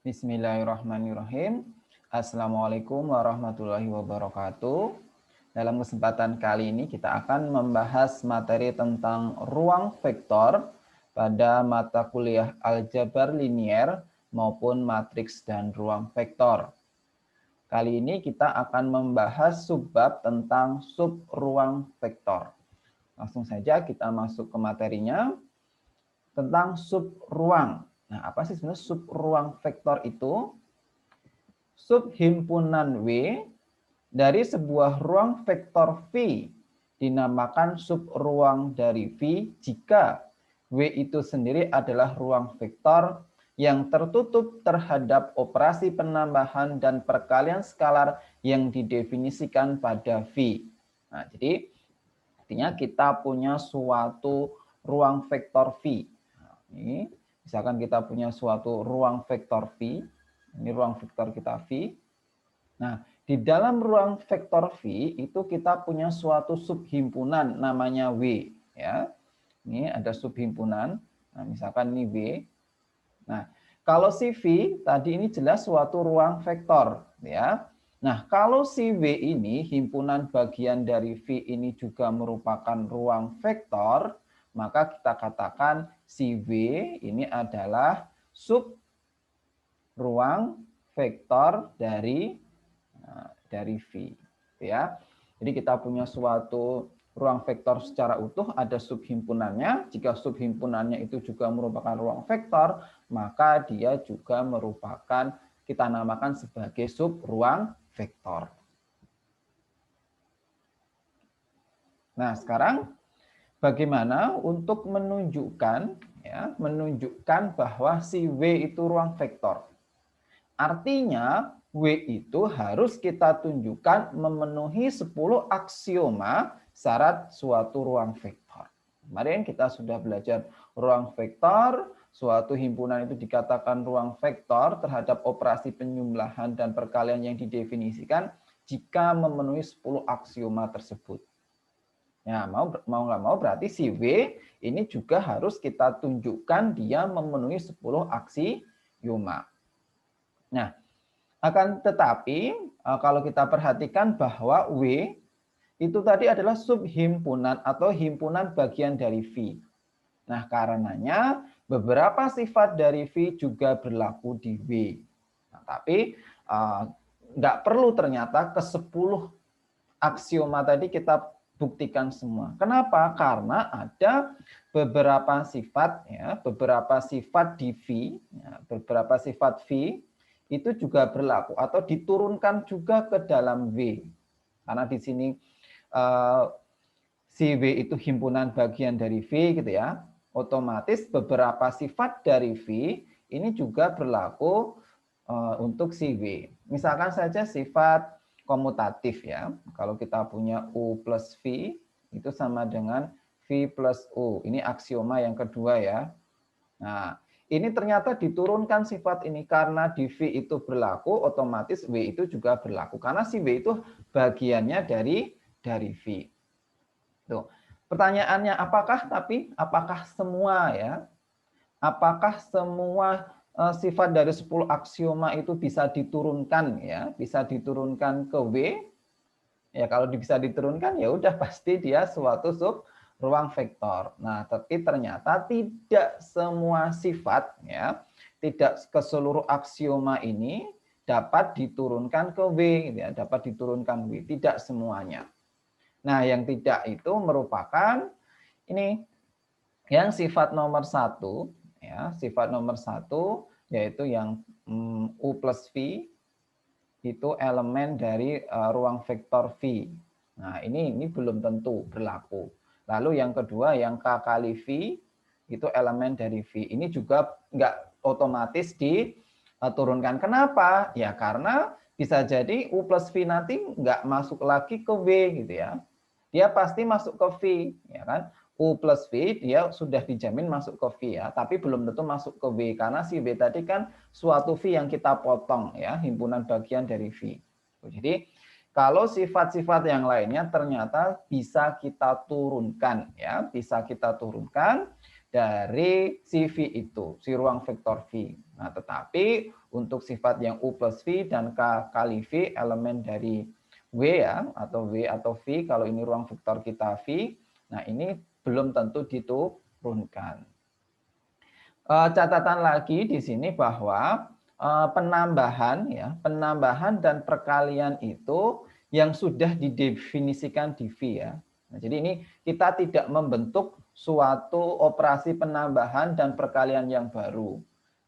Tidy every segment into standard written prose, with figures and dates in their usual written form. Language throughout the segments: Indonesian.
Bismillahirrahmanirrahim. Assalamualaikum warahmatullahi wabarakatuh. Dalam kesempatan kali ini kita akan membahas materi tentang ruang vektor pada mata kuliah aljabar linier maupun matriks dan ruang vektor. Kali ini kita akan membahas subbab tentang sub ruang vektor. Langsung saja kita masuk ke materinya tentang sub ruang. Nah, apa sih sebenarnya sub ruang vektor itu? Sub himpunan W dari sebuah ruang vektor V dinamakan sub ruang dari V jika W itu sendiri adalah ruang vektor yang tertutup terhadap operasi penambahan dan perkalian skalar yang didefinisikan pada V. Nah, jadi artinya kita punya suatu ruang vektor V. Nah, ini misalkan kita punya suatu ruang vektor V, ini ruang vektor kita V. Nah, di dalam ruang vektor V itu kita punya suatu subhimpunan namanya W. Ya, ini ada subhimpunan. Nah, misalkan ini W. Nah, kalau si V tadi ini jelas suatu ruang vektor. Ya. Nah, kalau si W ini himpunan bagian dari V ini juga merupakan ruang vektor, maka kita katakan si W ini adalah sub ruang vektor dari V, ya. Jadi kita punya suatu ruang vektor secara utuh, ada subhimpunannya. Jika subhimpunannya itu juga merupakan ruang vektor, maka dia juga merupakan kita namakan sebagai sub ruang vektor. Nah, sekarang bagaimana untuk menunjukkan bahwa si W itu ruang vektor? Artinya W itu harus kita tunjukkan memenuhi 10 aksioma syarat suatu ruang vektor. Kemarin kita sudah belajar ruang vektor, suatu himpunan itu dikatakan ruang vektor terhadap operasi penjumlahan dan perkalian yang didefinisikan jika memenuhi 10 aksioma tersebut. Ya, mau nggak mau berarti si W ini juga harus kita tunjukkan dia memenuhi 10 aksioma. Nah, akan tetapi kalau kita perhatikan bahwa W itu tadi adalah subhimpunan atau himpunan bagian dari V. Nah, karenanya beberapa sifat dari V juga berlaku di W. Nah, tapi nggak perlu ternyata ke-10 aksioma tadi kita buktikan semua. Kenapa? Karena ada beberapa sifat di V, beberapa sifat V itu juga berlaku atau diturunkan juga ke dalam W. Karena di sini si W itu himpunan bagian dari V gitu ya. Otomatis beberapa sifat dari V ini juga berlaku untuk si W. Misalkan saja sifat komutatif ya. Kalau kita punya U plus V itu sama dengan V plus U. Ini aksioma yang kedua ya. Nah, ini ternyata diturunkan sifat ini karena di V itu berlaku, otomatis W itu juga berlaku. Karena si W itu bagiannya dari V. Tuh. Pertanyaannya apakah semua ya? Apakah semua sifat dari 10 aksioma itu bisa diturunkan ya, bisa diturunkan ke W? Ya kalau bisa diturunkan ya udah pasti dia suatu sub ruang vektor. Nah, tapi ternyata tidak semua sifat ya, tidak ke seluruh aksioma ini dapat diturunkan ke W gitu ya, dapat diturunkan W, tidak semuanya. Nah, yang tidak itu merupakan ini yang sifat nomor 1 ya, sifat nomor 1 yaitu yang U plus V itu elemen dari ruang vektor V. Nah, ini belum tentu berlaku. Lalu yang kedua yang K kali V itu elemen dari V. Ini juga nggak otomatis diturunkan. Kenapa? Ya karena bisa jadi U plus V nanti nggak masuk lagi ke V gitu ya. Dia pasti masuk ke V, ya kan? U plus V dia sudah dijamin masuk ke V ya, tapi belum tentu masuk ke V karena si V tadi kan suatu V yang kita potong ya, himpunan bagian dari V. Jadi kalau sifat-sifat yang lainnya ternyata bisa kita turunkan ya, bisa kita turunkan dari si V itu, si ruang vektor V. Nah, tetapi untuk sifat yang U plus V dan K kali V, elemen dari W ya, atau W atau V, kalau ini ruang vektor kita V, nah ini belum tentu diturunkan. Catatan lagi di sini bahwa penambahan dan perkalian itu yang sudah didefinisikan di V ya. Nah, jadi ini kita tidak membentuk suatu operasi penambahan dan perkalian yang baru.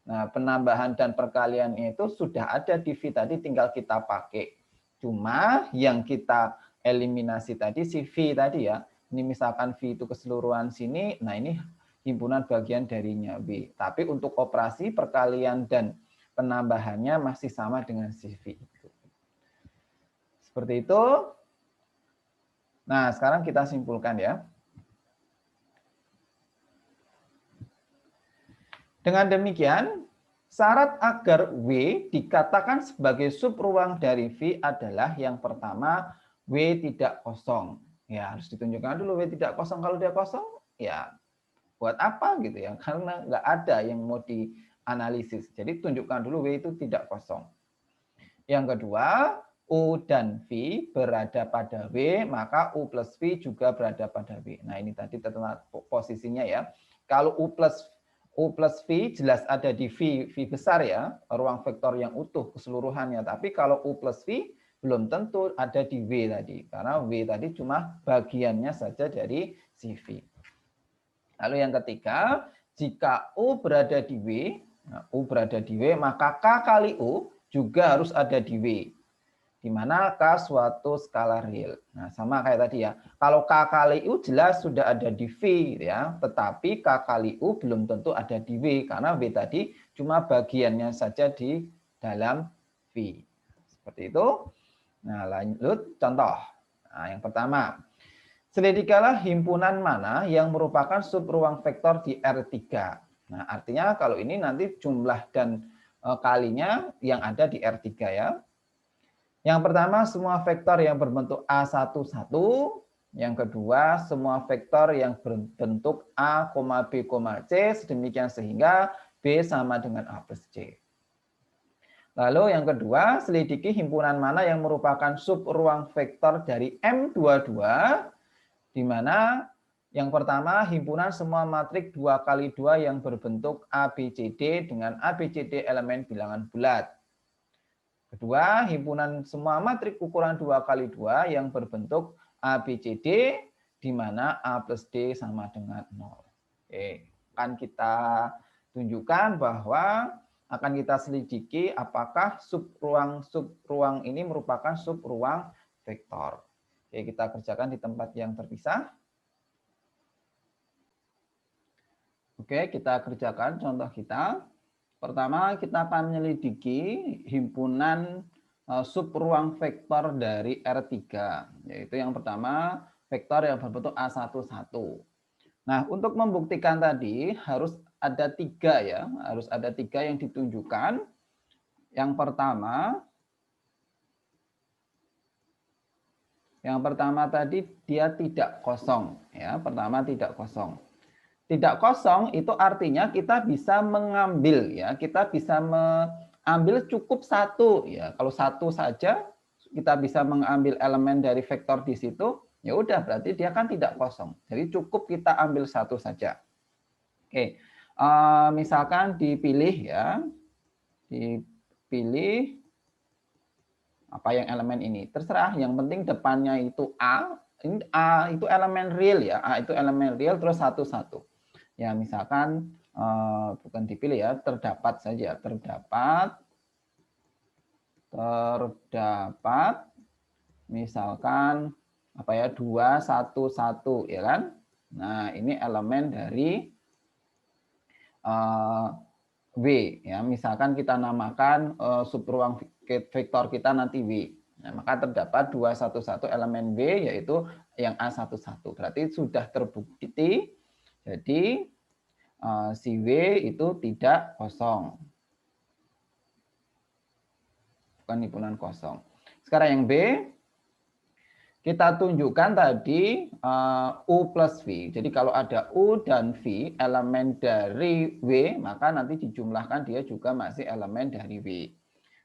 Nah, penambahan dan perkalian itu sudah ada di V tadi, tinggal kita pakai. Cuma yang kita eliminasi tadi si V tadi ya. Ini misalkan V itu keseluruhan sini, nah ini himpunan bagian darinya B. Tapi untuk operasi perkalian dan penambahannya masih sama dengan CV itu. Seperti itu. Nah, sekarang kita simpulkan ya. Dengan demikian, syarat agar W dikatakan sebagai subruang dari V adalah yang pertama, W tidak kosong. Ya, harus ditunjukkan dulu W tidak kosong. Kalau dia kosong, ya buat apa gitu ya, karena nggak ada yang mau dianalisis. Jadi tunjukkan dulu W itu tidak kosong. Yang kedua, U dan V berada pada W, maka U plus V juga berada pada W. Nah ini tadi tertera posisinya ya. Kalau U plus V jelas ada di V besar ya, ruang vektor yang utuh keseluruhannya. Tapi kalau U plus V belum tentu ada di W tadi, karena W tadi cuma bagiannya saja dari si V. Lalu yang ketiga, jika U berada di W, nah, U berada di W, maka K kali U juga harus ada di W. Di mana K suatu skala real. Nah, sama kayak tadi ya. Kalau K kali U jelas sudah ada di V ya, tetapi K kali U belum tentu ada di W karena W tadi cuma bagiannya saja di dalam V. Seperti itu. Nah, lanjut contoh. Nah, yang pertama, selidikalah himpunan mana yang merupakan subruang vektor di R3. Nah, artinya kalau ini nanti jumlah dan kalinya yang ada di R3 ya. Yang pertama, semua vektor yang berbentuk A11. Yang kedua, semua vektor yang berbentuk A, B, C, sedemikian sehingga B sama dengan A plus C. Lalu yang kedua, selidiki himpunan mana yang merupakan subruang vektor dari M22, di mana yang pertama himpunan semua matrik 2 kali 2 yang berbentuk ABCD dengan ABCD elemen bilangan bulat. Kedua, himpunan semua matrik ukuran 2 kali 2 yang berbentuk ABCD di mana A plus D sama dengan 0. Oke, akan kita tunjukkan bahwa akan kita selidiki apakah subruang ini merupakan subruang vektor. Oke, kita kerjakan di tempat yang terpisah. Oke, kita kerjakan contoh kita. Pertama, kita akan menyelidiki himpunan subruang vektor dari R3. Yaitu yang pertama, vektor yang berbentuk A11. Nah, untuk membuktikan tadi harus ada 3 ya. Harus ada 3 yang ditunjukkan. Yang pertama tadi dia tidak kosong. Ya, pertama tidak kosong. Tidak kosong itu artinya kita bisa mengambil ya, kita bisa mengambil cukup satu ya. Kalau satu saja kita bisa mengambil elemen dari vektor di situ, ya udah berarti dia kan tidak kosong. Jadi cukup kita ambil satu saja. Oke, misalkan dipilih ya, dipilih apa yang elemen ini terserah. Yang penting depannya itu A. Ini A itu elemen real ya, A itu elemen real terus satu-satu. Ya, misalkan bukan dipilih ya, terdapat saja, terdapat misalkan apa ya, 2, 1, 1 ya kan. Nah, ini elemen dari W ya. Misalkan kita namakan subruang vektor kita nanti W. Nah, maka terdapat 211 elemen W yaitu yang A11. Berarti sudah terbukti. Jadi si W itu tidak kosong. Bukan himpunan kosong. Sekarang yang B. kita tunjukkan tadi U plus V. Jadi kalau ada U dan V, elemen dari W, maka nanti dijumlahkan dia juga masih elemen dari W.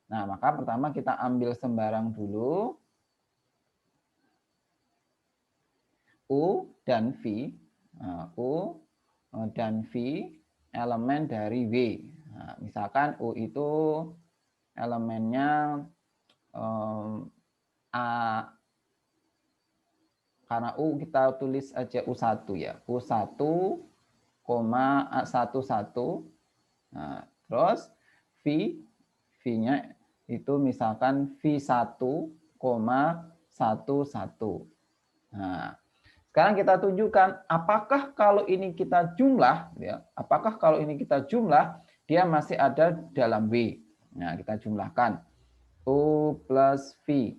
Nah, maka pertama kita ambil sembarang dulu. U dan V. U dan V elemen dari W. Nah, misalkan U itu elemennya A, karena U kita tulis aja U1 ya. U1, A11. Nah, terus V, V-nya itu misalkan V1, 11. Nah, sekarang kita tunjukkan apakah kalau ini kita jumlah, ya, apakah kalau ini kita jumlah, dia masih ada dalam W. Nah, kita jumlahkan U plus V.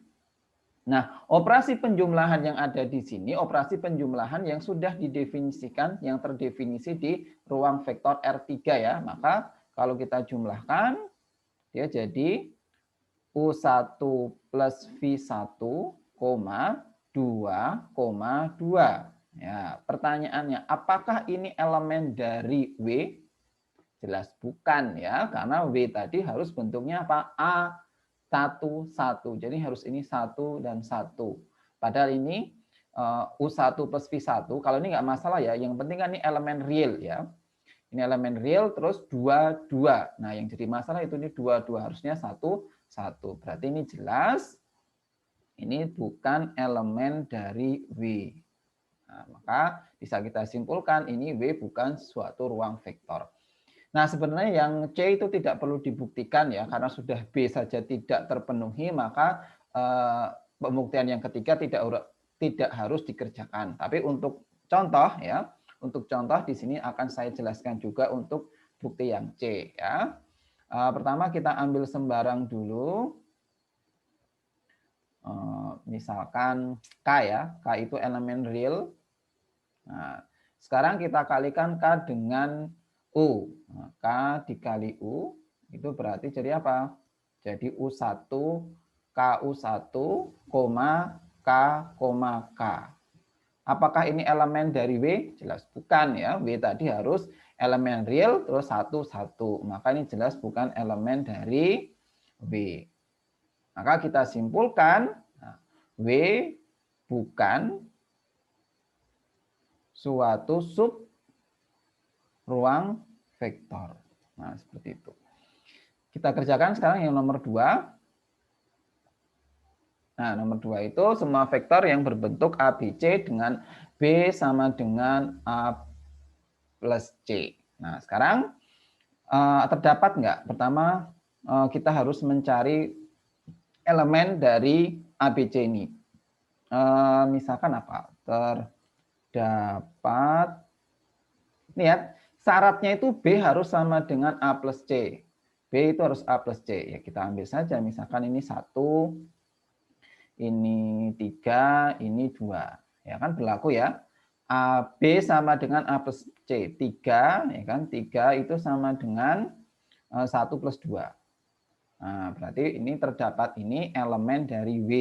Nah, operasi penjumlahan yang ada di sini, operasi penjumlahan yang sudah didefinisikan, yang terdefinisi di ruang vektor R3 ya. Maka kalau kita jumlahkan, dia jadi U1 plus V1, 2,2. Ya, pertanyaannya, apakah ini elemen dari W? Jelas bukan ya, karena W tadi harus bentuknya apa? A11. Jadi harus ini 1 dan 1. Padahal ini U1 plus V1, kalau ini nggak masalah ya, yang penting kan ini elemen real ya. Ini elemen real, terus 2, 2. Nah, yang jadi masalah itu ini 2, 2. Harusnya 1, 1. Berarti ini jelas, ini bukan elemen dari W. Nah, maka bisa kita simpulkan ini W bukan suatu ruang vektor. Nah, sebenarnya yang C itu tidak perlu dibuktikan ya, karena sudah B saja tidak terpenuhi, maka pembuktian yang ketiga tidak harus dikerjakan. Tapi untuk contoh ya, untuk contoh di sini akan saya jelaskan juga untuk bukti yang C ya. Pertama kita ambil sembarang dulu. Misalkan K ya, K itu elemen real. Nah, sekarang kita kalikan K dengan U. Nah, K dikali U itu berarti jadi apa? Jadi U1, KU1, K, K. Apakah ini elemen dari W? Jelas bukan ya. W tadi harus elemen real terus 1, 1. Maka ini jelas bukan elemen dari W. Maka kita simpulkan W bukan suatu sub ruang vektor. Nah, seperti itu. Kita kerjakan sekarang yang nomor 2. Nah, nomor 2 itu semua vektor yang berbentuk ABC dengan B sama dengan A plus C. Nah, sekarang terdapat nggak? Pertama, kita harus mencari elemen dari ABC ini. Misalkan apa? Terdapat, lihat, syaratnya itu B harus sama dengan A plus C. B itu harus A plus C. Ya, kita ambil saja, misalkan ini 1, ini 3, ini 2. Ya kan berlaku ya. B sama dengan A plus C. 3, ya kan? 3 itu sama dengan 1 plus 2. Nah, berarti ini terdapat ini elemen dari W.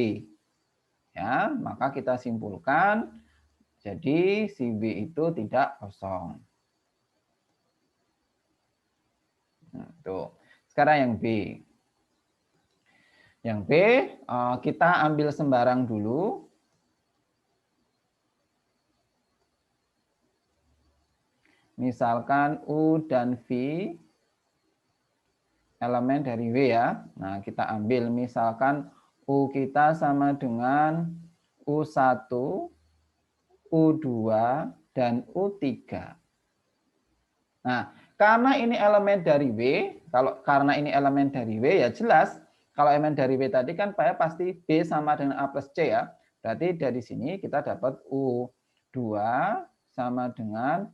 Ya, maka kita simpulkan jadi si W itu tidak kosong. Nah, tuh. Sekarang yang B. Yang B, kita ambil sembarang dulu. Misalkan U dan V elemen dari W ya. Nah, kita ambil misalkan U kita sama dengan U1, U2, dan U3. Nah, karena ini elemen dari W, karena ini elemen dari W ya jelas, kalau elemen dari W tadi kan pasti B sama dengan A plus C ya. Berarti dari sini kita dapat U2 sama dengan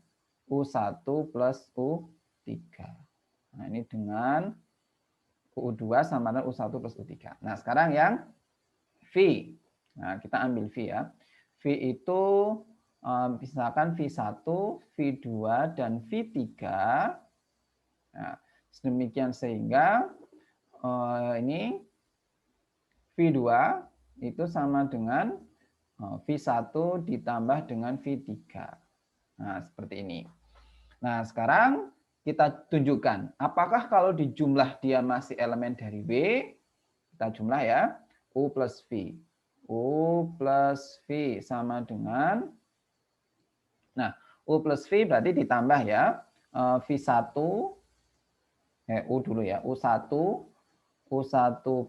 U1 plus U3. Nah, ini dengan U2 sama dengan U1 plus U3. Nah, sekarang yang V. Nah, kita ambil V ya. V itu misalkan V1, V2, dan V3. Nah, sedemikian sehingga ini V2 itu sama dengan V1 ditambah dengan V3. Nah, seperti ini. Nah, sekarang kita tunjukkan. Apakah kalau dijumlah dia masih elemen dari W, kita jumlah ya, U plus V. U plus V sama dengan, nah, U plus V berarti ditambah ya, V1, U dulu ya, U1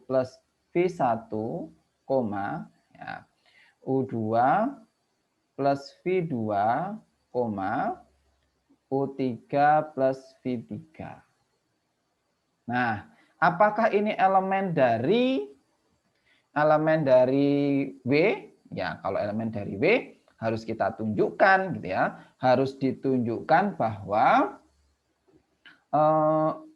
plus V1, koma, ya, U2 plus V2, koma, U3 plus V3. Nah, apakah ini elemen dari W? Ya, kalau elemen dari W harus kita tunjukkan gitu ya. Harus ditunjukkan bahwa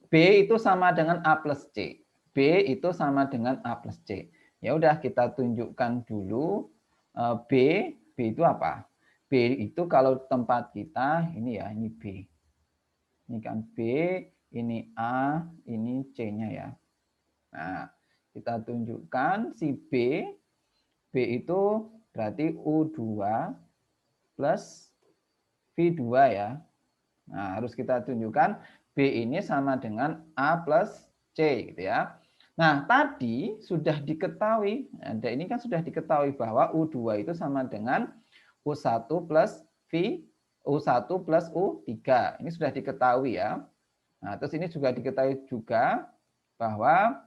B itu sama dengan A plus C. B itu sama dengan A plus C. Ya udah kita tunjukkan dulu B. B itu apa? B itu kalau tempat kita ini ya, ini B. Ini kan B, ini A, ini C-nya ya. Nah, kita tunjukkan si B. B itu berarti U2 plus V2 ya. Nah, harus kita tunjukkan B ini sama dengan A plus C gitu ya. Nah, tadi sudah diketahui, ada ini kan sudah diketahui bahwa U2 itu sama dengan U1 plus U1 plus U3. Ini sudah diketahui ya. Nah, terus ini juga diketahui juga bahwa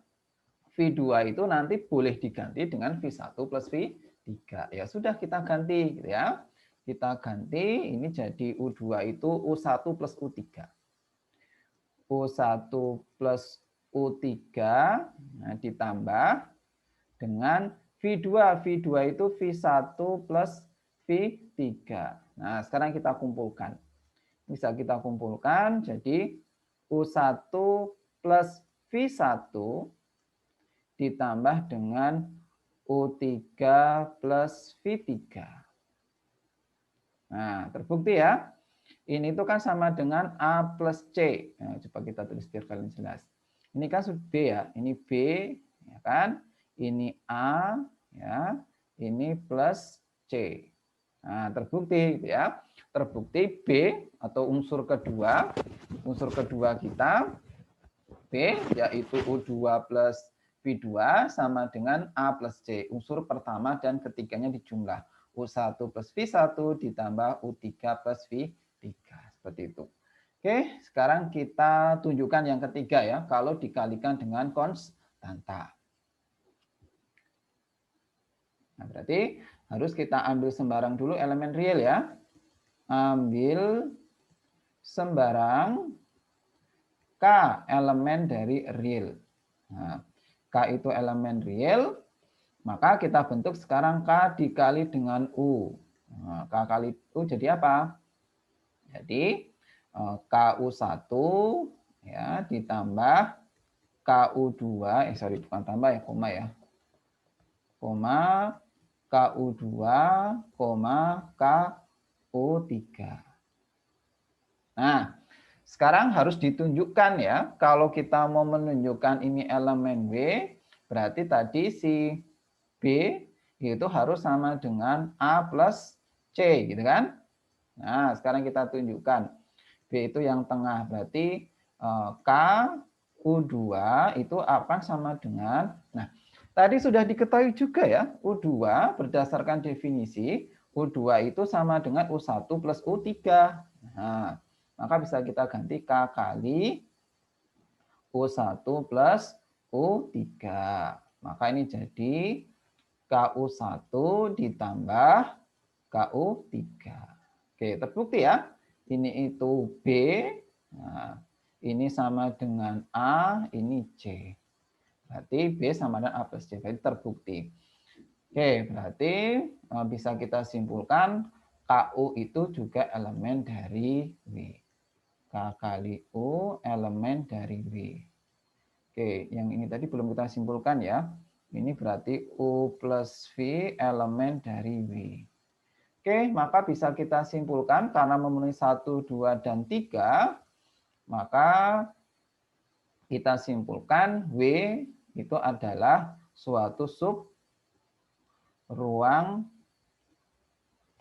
V2 itu nanti boleh diganti dengan V1 plus V3. Ya sudah kita ganti gitu ya. Kita ganti ini jadi U2 itu U1 plus U3. U1 plus U3 nah, ditambah dengan V2. V2 itu V1 plus V3. Nah, sekarang kita kumpulkan. Bisa kita kumpulkan jadi U1 plus V1 ditambah dengan U3 plus V3. Nah, terbukti ya. Ini tuh kan sama dengan A plus C. Nah, coba kita tulis biar kalian jelas. Ini kan B ya, ini B, ya kan? Ini A, ya. Ini plus C. Nah, terbukti ya. Terbukti B atau unsur kedua kita B yaitu U2 plus V2 sama dengan A plus C. Unsur pertama dan ketiganya dijumlah. U1 plus V1 ditambah U3 plus V3. Seperti itu. Oke, sekarang kita tunjukkan yang ketiga ya. Kalau dikalikan dengan konstanta. Nah, berarti harus kita ambil sembarang dulu elemen real ya. Ambil sembarang K elemen dari real. Nah, K itu elemen real, maka kita bentuk sekarang K dikali dengan U. Nah, K kali U jadi apa? Jadi KU1 ya ditambah KU2, bukan tambah ya, koma ya. Koma KU2, KU3. Nah, sekarang harus ditunjukkan ya, kalau kita mau menunjukkan ini elemen W, berarti tadi si B itu harus sama dengan A plus C, gitu kan? Nah, sekarang kita tunjukkan. B itu yang tengah, berarti K U2 itu apa sama dengan, nah, tadi sudah diketahui juga ya, U2 berdasarkan definisi, U2 itu sama dengan U1 plus U3. Nah, maka bisa kita ganti K kali U1 plus U3. Maka ini jadi KU1 ditambah KU3. Oke, terbukti ya. Ini itu B. Nah, ini sama dengan A, ini C. Berarti B sama dengan A plus C. Berarti terbukti. Oke, berarti bisa kita simpulkan KU itu juga elemen dari W. K kali U elemen dari W. Oke, yang ini tadi belum kita simpulkan ya. Ini berarti U plus V elemen dari W. Oke, maka bisa kita simpulkan karena memenuhi 1, 2, dan 3, maka kita simpulkan W itu adalah suatu sub ruang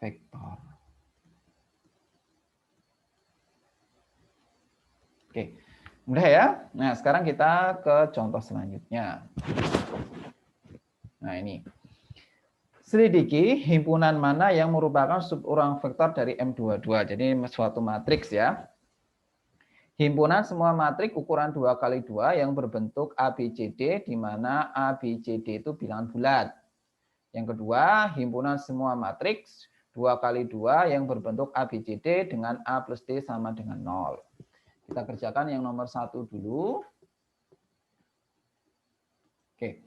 vektor. Oke, mudah ya. Nah, sekarang kita ke contoh selanjutnya. Nah, ini. Selidiki himpunan mana yang merupakan suburang vektor dari M22. Jadi suatu matriks ya. Himpunan semua matriks ukuran 2x2 yang berbentuk ABCD di mana ABCD itu bilangan bulat. Yang kedua, himpunan semua matriks 2x2 yang berbentuk ABCD dengan A plus D sama dengan 0. Kita kerjakan yang nomor 1 dulu. Oke.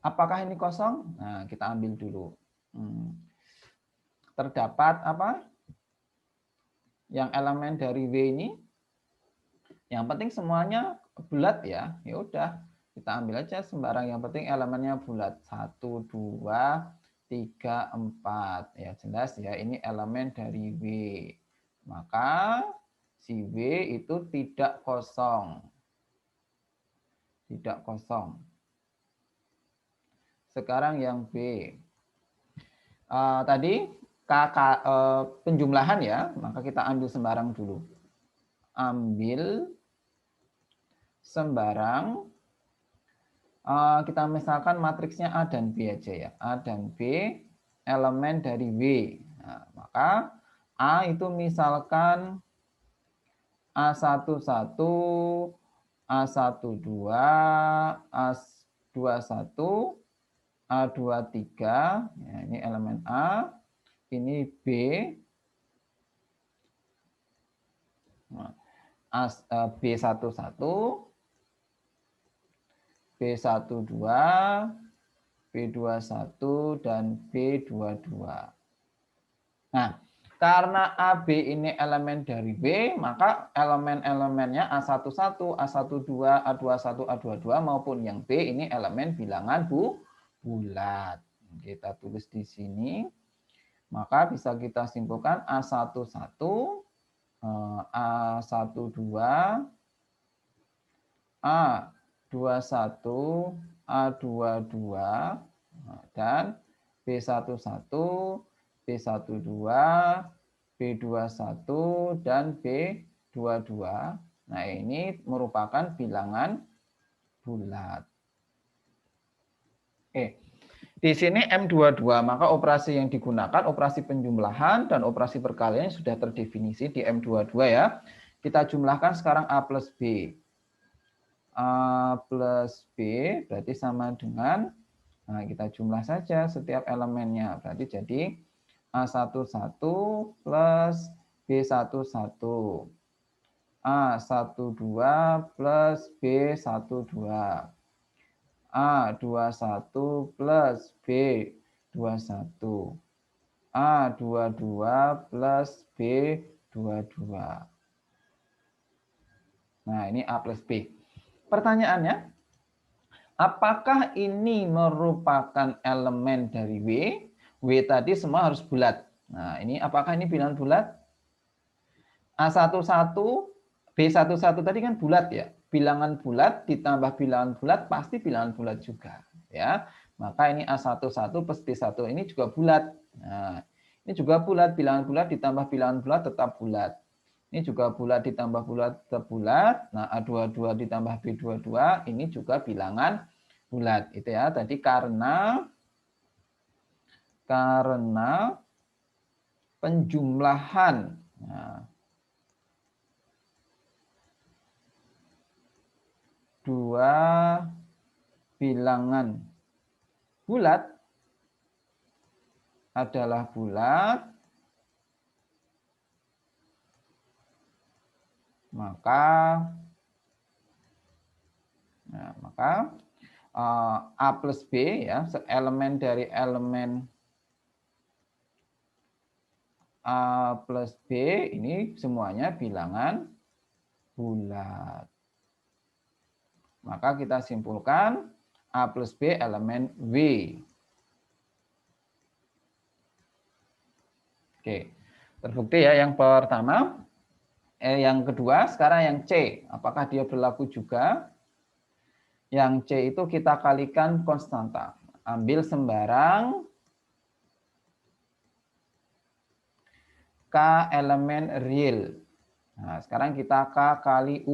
Apakah ini kosong? Nah, kita ambil dulu. Terdapat apa? Yang elemen dari W ini. Yang penting semuanya bulat ya. Ya udah, kita ambil aja sembarang. Yang penting elemennya bulat. 1, 2, 3, 4. Ya jelas ya, ini elemen dari W. Maka si W itu tidak kosong. Tidak kosong. Sekarang yang B. Tadi penjumlahan ya, maka kita ambil sembarang dulu. Ambil sembarang. Kita misalkan matriksnya A dan B aja ya. A dan B elemen dari W. Nah, maka A itu misalkan A11, A12, A21, A23, ya, ini elemen A, ini B, B11, B12, B21, dan B22. Nah, karena AB ini elemen dari B, maka elemen-elemennya A11, A12, A21, A22 maupun yang B ini elemen bilangan bulat. Kita tulis di sini. Maka bisa kita simpulkan A11, A12, A21, A22, dan B11, B12, B21, dan B22. Nah, ini merupakan bilangan bulat. Oke. Di sini M22, maka operasi yang digunakan operasi penjumlahan dan operasi perkalian sudah terdefinisi di M22 ya. Kita jumlahkan sekarang A plus B. A plus B berarti sama dengan, nah kita jumlah saja setiap elemennya. Berarti jadi A11 plus B11. A12 plus B12. A21 plus B21. A22 plus B22. Nah, ini A plus B. Pertanyaannya, apakah ini merupakan elemen dari W? W tadi semua harus bulat. Nah, ini apakah ini bilangan bulat? A11, B11 tadi kan bulat ya. Bilangan bulat ditambah bilangan bulat pasti bilangan bulat juga ya. Maka ini A11 plus B1 ini juga bulat. Nah, ini juga bulat, bilangan bulat ditambah bilangan bulat tetap bulat. Ini juga bulat ditambah bulat tetap bulat. Nah, A22 ditambah B22 ini juga bilangan bulat. Itu ya. Tadi karena penjumlahan. Nah, dua bilangan bulat adalah bulat, maka A plus B ya, elemen dari elemen A plus B ini semuanya bilangan bulat. Maka kita simpulkan A plus B elemen W. Oke, terbukti ya yang pertama. Yang kedua, sekarang yang C. Apakah dia berlaku juga? Yang C itu kita kalikan konstanta. Ambil sembarang K elemen real. Nah, sekarang kita K kali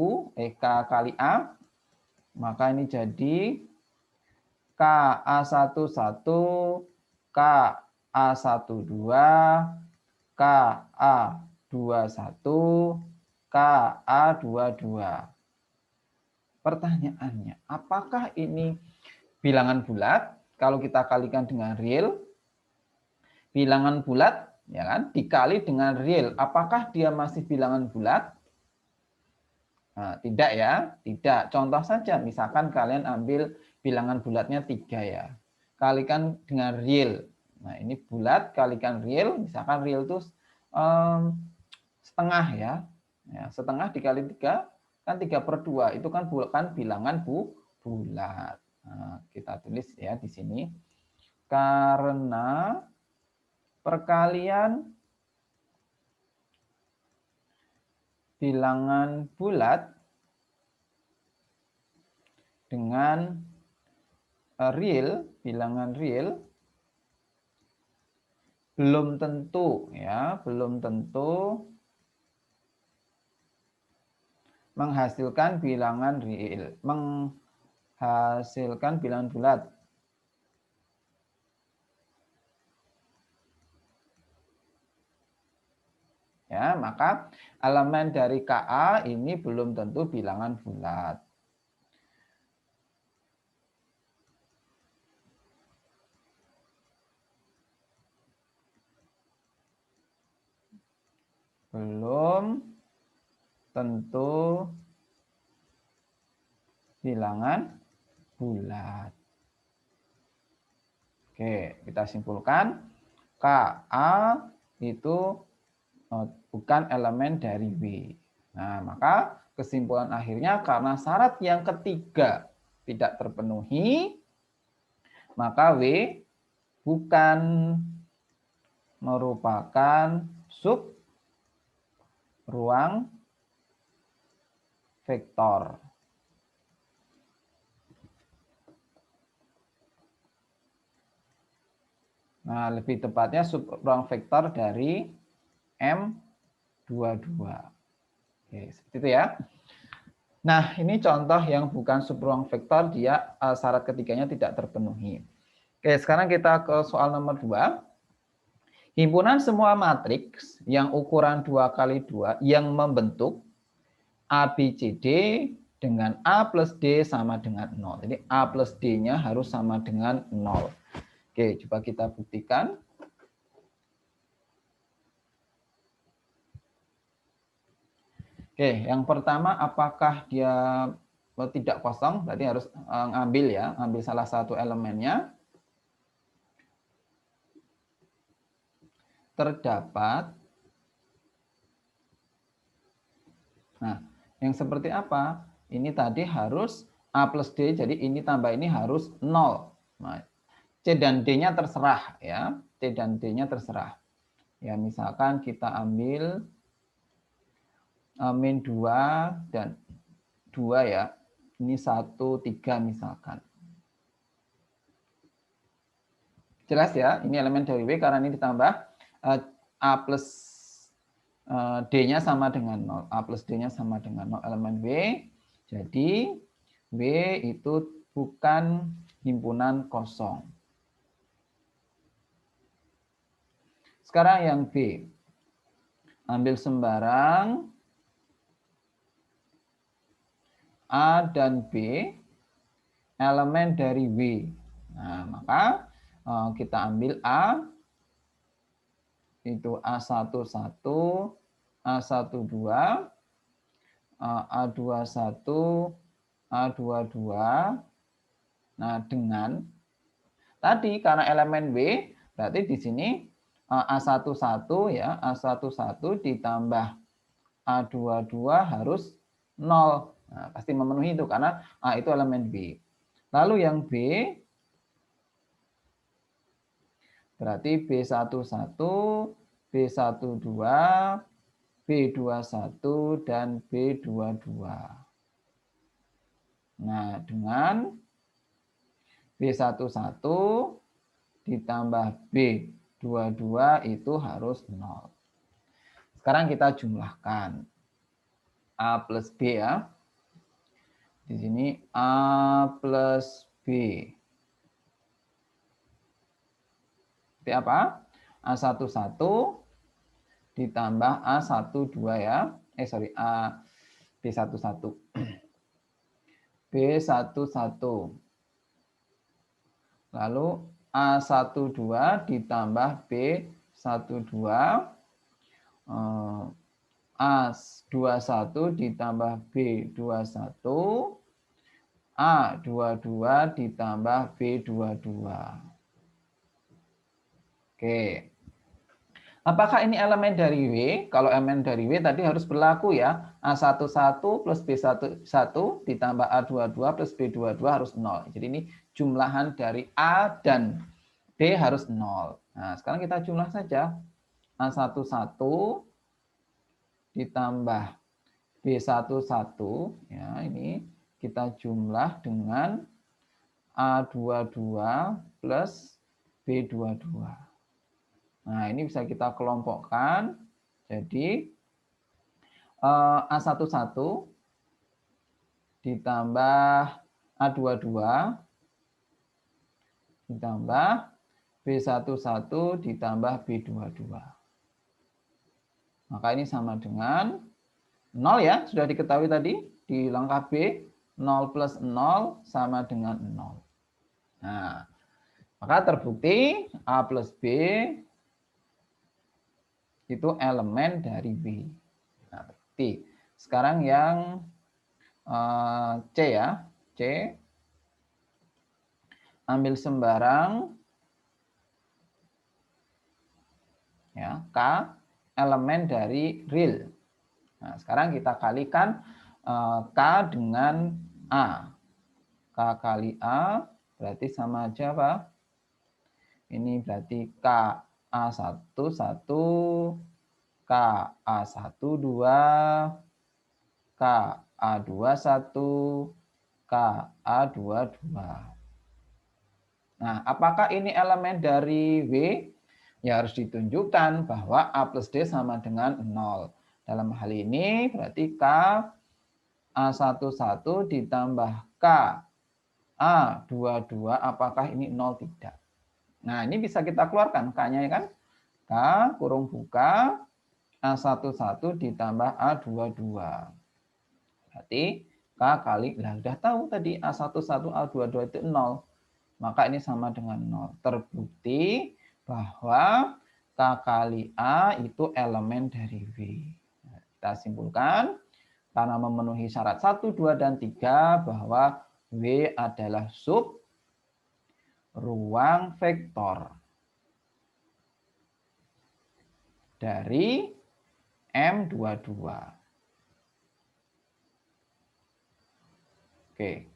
K kali A. Maka ini jadi KA11, KA12, KA21, KA22. Pertanyaannya, apakah ini bilangan bulat? Kalau kita kalikan dengan real, bilangan bulat ya kan dikali dengan real, apakah dia masih bilangan bulat? Nah, tidak ya, tidak. Contoh saja, misalkan kalian ambil bilangan bulatnya 3 ya. Kalikan dengan real. Nah, ini bulat kalikan real, misalkan real itu setengah ya. Ya, setengah dikali 3 kan 3/2, itu kan bukan bilangan bulat. Nah, kita tulis ya di sini. Karena perkalian bilangan bulat dengan real, bilangan real belum tentu ya, belum tentu menghasilkan bilangan real, menghasilkan bilangan bulat. Ya, maka elemen dari KA ini belum tentu bilangan bulat. Belum tentu bilangan bulat. Oke, kita simpulkan KA itu bukan elemen dari W. Nah, maka kesimpulan akhirnya karena syarat yang ketiga tidak terpenuhi, maka W bukan merupakan sub ruang vektor. Nah, lebih tepatnya sub ruang vektor dari M22. Oke, seperti itu ya. Nah, ini contoh yang bukan sub ruang vektor, dia syarat ketiganya tidak terpenuhi. Oke, sekarang kita ke soal nomor 2. Himpunan semua matriks yang ukuran 2 kali 2 yang membentuk ABCD dengan A plus D sama dengan 0. Jadi A plus D-nya harus sama dengan 0. Oke, coba kita buktikan. Oke, yang pertama apakah dia tidak kosong? Berarti harus ngambil ya, ngambil salah satu elemennya. Terdapat. Nah, yang seperti apa? Ini tadi harus A plus D, jadi ini tambah ini harus 0. Nah, C dan D-nya terserah ya. C dan D-nya terserah. Ya, misalkan kita ambil min 2 dan 2 ya. Ini 1, 3 misalkan. Jelas ya, ini elemen dari W karena ini ditambah A plus D-nya sama dengan 0. A plus D-nya sama dengan 0 elemen W. Jadi W itu bukan himpunan kosong. Sekarang yang B. Ambil sembarang A dan B elemen dari W. Nah, maka kita ambil A itu A11, A12, A21, A22. Nah, dengan tadi karena elemen W berarti di sini A11 ya, A11 ditambah A22 harus 0. Nah, pasti memenuhi itu karena A itu elemen B. Lalu yang B berarti B11, B12, B21 dan B22. Nah, dengan B11 ditambah B22 itu harus 0. Sekarang kita jumlahkan. A plus B ya. Di sini A plus B. Berarti apa? A11 ditambah A12 ya. A B11. B11. Lalu A12 ditambah B12. A21 ditambah B21. A22 ditambah B22. Oke. Apakah ini elemen dari W? Kalau elemen dari W tadi harus berlaku ya. A11 plus B11 ditambah A22 plus B22 harus 0. Jadi ini jumlahan dari A dan B harus 0. Nah, sekarang kita jumlah saja. A11 ditambah B11 ya, ini kita jumlah dengan A22 plus B22. Nah, ini bisa kita kelompokkan. Jadi A11 ditambah A22 ditambah B11 ditambah B22. Maka ini sama dengan 0 ya, sudah diketahui tadi di langkah B, 0 plus 0 sama dengan 0. Nah, maka terbukti A plus B itu elemen dari W. Nah, berarti sekarang yang C ya, C. Ambil sembarang ya, K elemen dari real. Nah, sekarang kita kalikan K dengan A. K kali A berarti sama aja apa? Ini berarti K A11, K A12, K A21, K A22. Nah, apakah ini elemen dari W? Ya harus ditunjukkan bahwa A plus D sama dengan 0. Dalam hal ini berarti K A11 ditambah K A22, apakah ini 0 tidak? Nah, ini bisa kita keluarkan K-nya ya kan? K kurung buka A11 ditambah A22. Berarti K kali, lah sudah tahu tadi A11 A22 itu 0. Maka ini sama dengan 0. Terbukti bahwa K kali A itu elemen dari W. Nah, kita simpulkan karena memenuhi syarat 1, 2, dan 3 bahwa W adalah sub ruang vektor dari M22. Oke,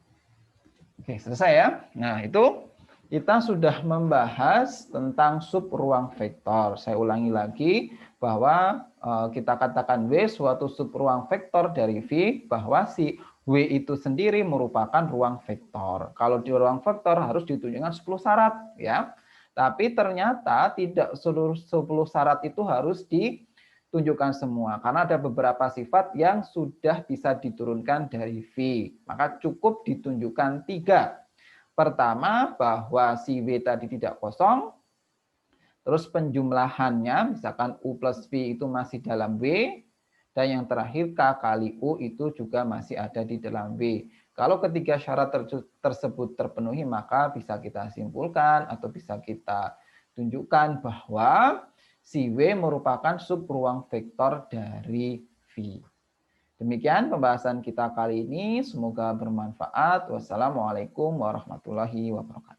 selesai ya. Nah, itu kita sudah membahas tentang sub ruang vektor. Saya ulangi lagi bahwa kita katakan W suatu sub ruang vektor dari V, bahwa si W itu sendiri merupakan ruang vektor. Kalau di ruang vektor harus ditunjukkan 10 syarat ya. Tapi ternyata tidak seluruh 10 syarat itu harus ditunjukkan semua. Karena ada beberapa sifat yang sudah bisa diturunkan dari V. Maka cukup ditunjukkan 3. Pertama, bahwa si W tadi tidak kosong. Terus penjumlahannya, misalkan U plus V itu masih dalam W. Dan yang terakhir K kali U itu juga masih ada di dalam W. Kalau ketiga syarat tersebut terpenuhi, maka bisa kita simpulkan atau bisa kita tunjukkan bahwa si W merupakan sub ruang vektor dari V. Demikian pembahasan kita kali ini. Semoga bermanfaat. Wassalamualaikum warahmatullahi wabarakatuh.